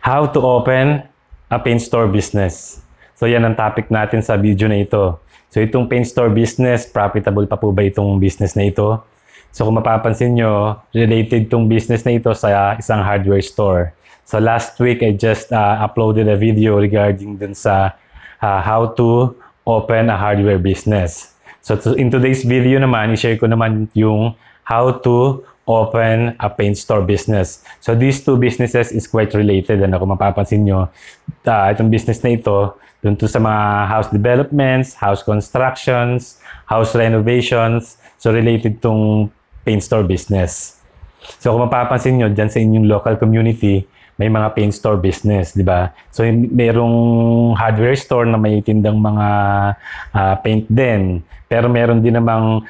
How to open a paint store business. So yan ang topic natin sa video na ito. So itong paint store business, profitable pa po ba itong business na ito? So kung mapapansin nyo, related itong business na ito sa isang hardware store. So last week, I just uploaded a video regarding dun sa how to open a hardware business. So in today's video naman, i-share ko naman yung how to open a paint store business. So these two businesses is quite related. Ano, kung mapapansin nyo, itong business na ito, dun to sa mga house developments, house constructions, house renovations. So related tong paint store business. So kung mapapansin nyo, dyan sa inyong local community, may mga paint store business, di ba? So merong hardware store na may tindang mga paint din. Pero meron din namang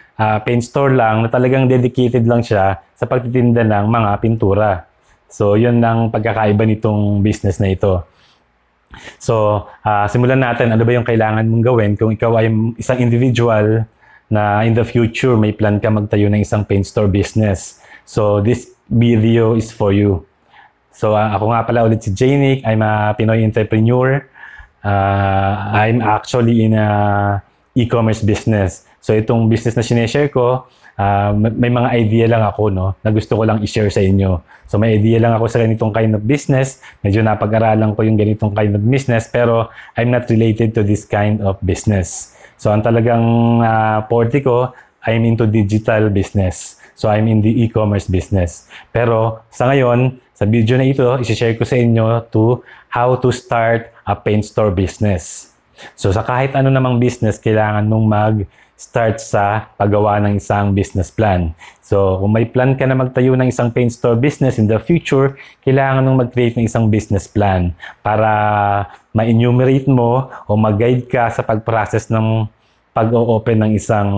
paint store lang na talagang dedicated lang siya sa pagtitinda ng mga pintura. So yun ang pagkakaiba nitong business na ito. So simulan natin, ano ba yung kailangan mong gawin kung ikaw ay isang individual na in the future may plan ka magtayo ng isang paint store business. So this video is for you. So ako nga pala ulit si Janick. I'm a Pinoy entrepreneur. I'm actually in a e-commerce business. So itong business na sineshare ko, may mga idea lang ako, no, na gusto ko lang i-share sa inyo. So may idea lang ako sa ganitong kind of business. Medyo napag-aralan ko yung ganitong kind of business, pero I'm not related to this kind of business. So ang talagang forte ko, I'm into digital business. So I'm in the e-commerce business. Pero sa ngayon, sa video na ito, isi-share ko sa inyo to how to start a paint store business. So sa kahit ano namang business, kailangan mong mag-start sa paggawa ng isang business plan. So kung may plan ka na magtayo ng isang paint store business in the future, kailangan mong mag-create ng isang business plan para ma-enumerate mo o mag-guide ka sa pag-process ng pag-o-open ng isang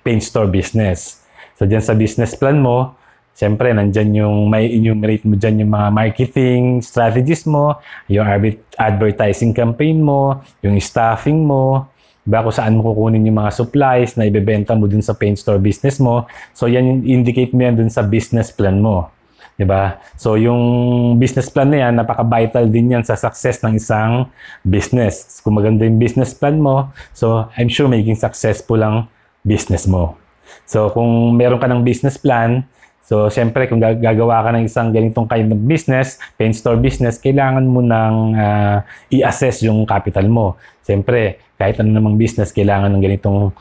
paint store business. So dyan sa business plan mo, siyempre nandyan yung may enumerate mo dyan yung mga marketing strategies mo, yung advertising campaign mo, yung staffing mo, diba, kung saan mo kukunin yung mga supplies na ibebenta mo dun sa paint store business mo. So yan, indicate mo yan dun sa business plan mo. Diba? So yung business plan na yan, napaka-vital din yan sa success ng isang business. Kung maganda yung business plan mo, so I'm sure magiging successful ang business mo. So kung meron ka ng business plan, so siyempre kung gagawa ka ng isang ganitong kind of business, paint store business, kailangan mo nang i-assess yung capital mo. Siyempre, kahit ano namang business, kailangan ng ganitong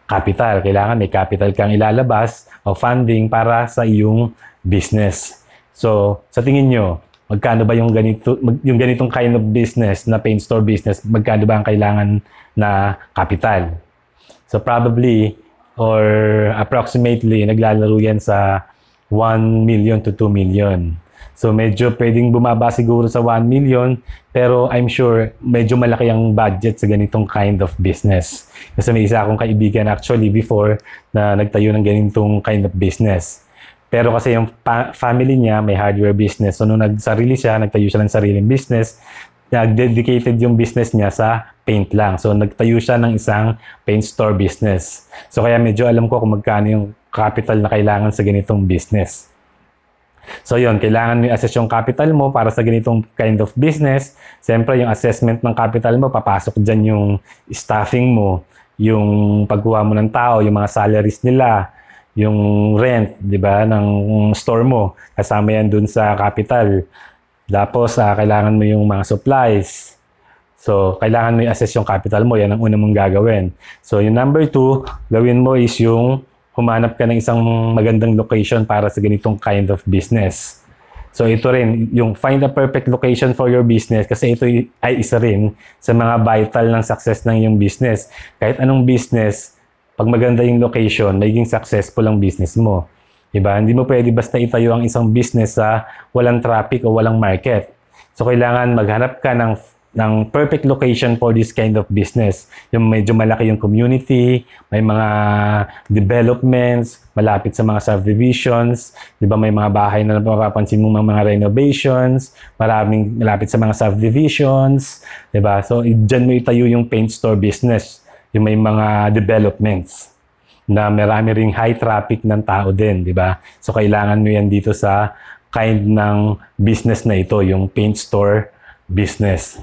capital. Kailangan may capital kang ilalabas o funding para sa iyong business. So sa tingin nyo, magkano ba yung ganitong kind of business na paint store business, magkano ba ang kailangan na capital? So probably or approximately naglalaro yan sa 1 million to 2 million. So medyo pwedeng bumaba siguro sa 1 million, pero I'm sure medyo malaki ang budget sa ganitong kind of business. Kasi may isa akong kaibigan actually before na nagtayo ng ganitong kind of business. Pero kasi yung family niya may hardware business. So nung nagtayo siya ng sariling business, nag-dedicated yung business niya sa paint lang. So, nagtayo siya ng isang paint store business. So, kaya medyo alam ko kung magkano yung capital na kailangan sa ganitong business. So, yun, kailangan mo i-assess yung capital mo para sa ganitong kind of business. Siyempre, yung assessment ng capital mo, papasok dyan yung staffing mo, yung pagkuha mo ng tao, yung mga salaries nila, yung rent, di ba, ng store mo. Kasama yan dun sa capital. Tapos, kailangan mo yung mga supplies. So, kailangan mo i-assess yung capital mo. Yan ang una mong gagawin. So, yung number 2, gawin mo is yung humanap ka ng isang magandang location para sa ganitong kind of business. So, ito rin, yung find a perfect location for your business kasi ito ay isa rin sa mga vital ng success ng iyong business. Kahit anong business, pag maganda yung location, magiging successful ang business mo. Diba? Hindi mo pwede basta itayo ang isang business sa walang traffic o walang market. So, kailangan maghanap ka ng perfect location for this kind of business. Yung medyo malaki yung community, may mga developments, malapit sa mga subdivisions, diba? May mga bahay na napapansin mo mga renovations, malapit sa mga subdivisions, diba? So, dyan mo itayo yung paint store business, yung may mga developments na marami ring high traffic ng tao din, di ba? So, kailangan mo yan dito sa kind ng business na ito, yung paint store business.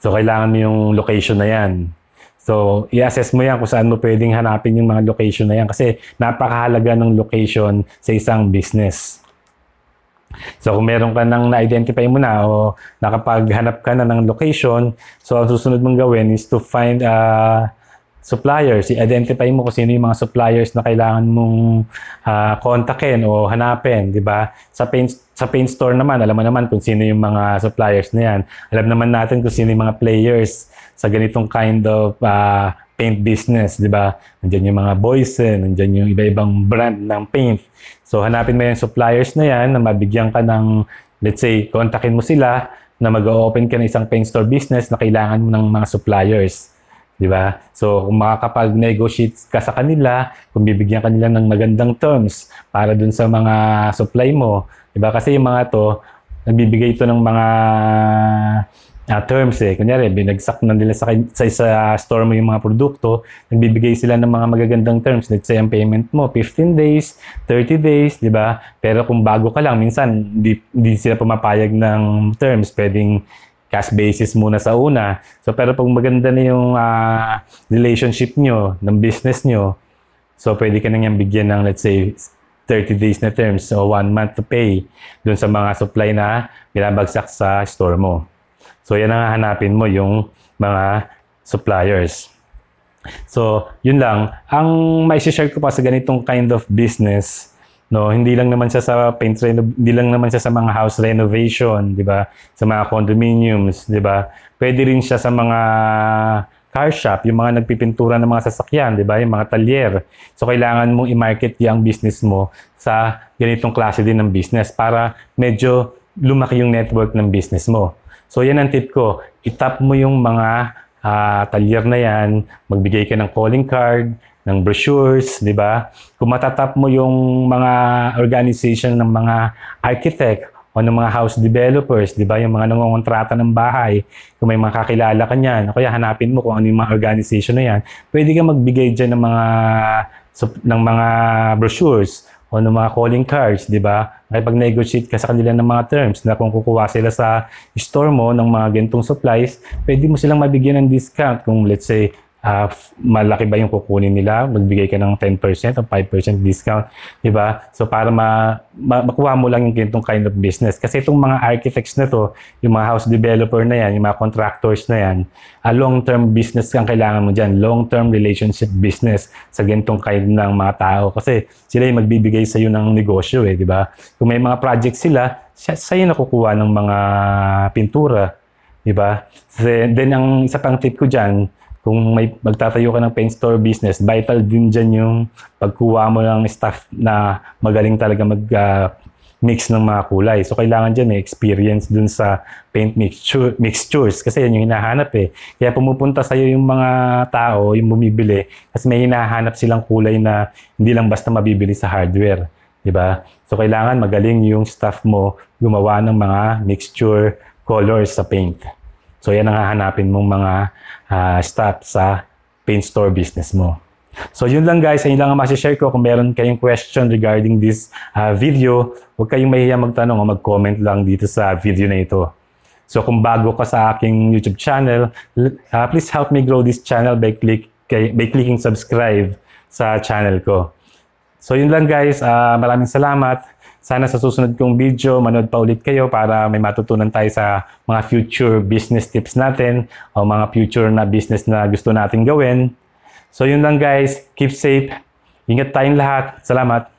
So, kailangan mo yung location na yan. So, i-assess mo yan kung saan mo pwedeng hanapin yung mga location na yan kasi napakahalaga ng location sa isang business. So, kung meron ka nang na-identify mo na o nakapaghanap ka na ng location, so ang susunod mong gawin is to find suppliers. I-identify mo kung sino yung mga suppliers na kailangan mong kontakin o hanapin, di ba? Sa paint store naman, alam mo naman kung sino yung mga suppliers na yan. Alam naman natin kung sino yung mga players sa ganitong kind of paint business, di ba? Nandiyan yung mga Boysen, nandiyan yung iba-ibang brand ng paint. So, hanapin mo yung suppliers na yan na mabigyan ka ng, let's say, kontakin mo sila na mag-open ka ng isang paint store business na kailangan mo ng mga suppliers. Di ba? So, kung makakapag-negotiate ka sa kanila, kung bibigyan kanila ng magandang terms para dun sa mga supply mo, di ba? Kasi yung mga to, nagbibigay ito ng mga terms eh. Kunyari, binagsak na nila sa store mo yung mga produkto, nagbibigay sila ng mga magagandang terms. Let's say, ang payment mo, 15 days, 30 days, di ba? Pero kung bago ka lang, minsan, di sila pumapayag ng terms. Pwedeng cash basis muna sa una. So, pero pag maganda na yung relationship nyo, ng business nyo, so pwede ka nang bigyan ng, let's say, 30 days na terms o 1 month to pay dun sa mga supply na binabagsak sa store mo. So, yan ang hanapin mo yung mga suppliers. So, yun lang. Ang may share ko pa sa ganitong kind of business, no, hindi lang naman siya sa hindi lang naman siya sa mga house renovation, di ba? Sa mga condominiums, di ba? Pwede rin siya sa mga car shop, yung mga nagpipintura ng mga sasakyan, di ba? Yung mga talyer. So, kailangan mong i-market yung business mo sa ganitong klase din ng business para medyo lumaki yung network ng business mo. So, yan ang tip ko. I-tap mo yung mga talyer na yan, magbigay ka ng calling card, ng brochures, di ba? Kung matatap mo yung mga organization ng mga architect o ng mga house developers, di ba? Yung mga nangongontrata ng bahay, kung may mga kakilala ka niyan, o kaya hanapin mo kung ano yung mga organization na yan, pwede ka magbigay dyan ng mga brochures o ng mga calling cards, di ba? Nakipag-negotiate ka sa kanila ng mga terms na kung kukuha sila sa store mo ng mga ganitong supplies, pwede mo silang mabigyan ng discount kung let's say malaki ba yung kukunin nila, magbigay ka ng 10% o 5% discount, di ba? So para makuha mo lang yung ganitong kind of business. Kasi itong mga architects na to, yung mga house developer na yan, yung mga contractors na yan, long-term business ang kailangan mo dyan, long-term relationship business sa ganitong kind ng mga tao. Kasi sila yung magbibigay sa iyo ng negosyo eh, di ba? Kung may mga project sila, sa'yo nakukuha ng mga pintura, di ba? Then ang isa pang tip ko dyan, kung may magtatayo ka ng paint store business, vital din dyan yung pagkuha mo ng staff na magaling talaga mag-mix ng mga kulay. So, kailangan dyan may experience dun sa paint mixtures kasi yan yung hinahanap eh. Kaya pumupunta sa'yo yung mga tao, yung bumibili, kasi may hinahanap silang kulay na hindi lang basta mabibili sa hardware. Diba? So, kailangan magaling yung staff mo gumawa ng mga mixture colors sa paint. So, yan ang hahanapin mong mga staff sa paint store business mo. So, yun lang guys. Yun lang ang masishare ko. Kung meron kayong question regarding this video, huwag kayong mahiya magtanong o mag-comment lang dito sa video na ito. So, kung bago ka sa aking YouTube channel, please help me grow this channel by clicking subscribe sa channel ko. So, yun lang guys. Maraming salamat. Sana sa susunod kong video, manood pa ulit kayo para may matutunan tayo sa mga future business tips natin o mga future na business na gusto natin gawin. So yun lang guys, keep safe. Ingat tayong lahat. Salamat.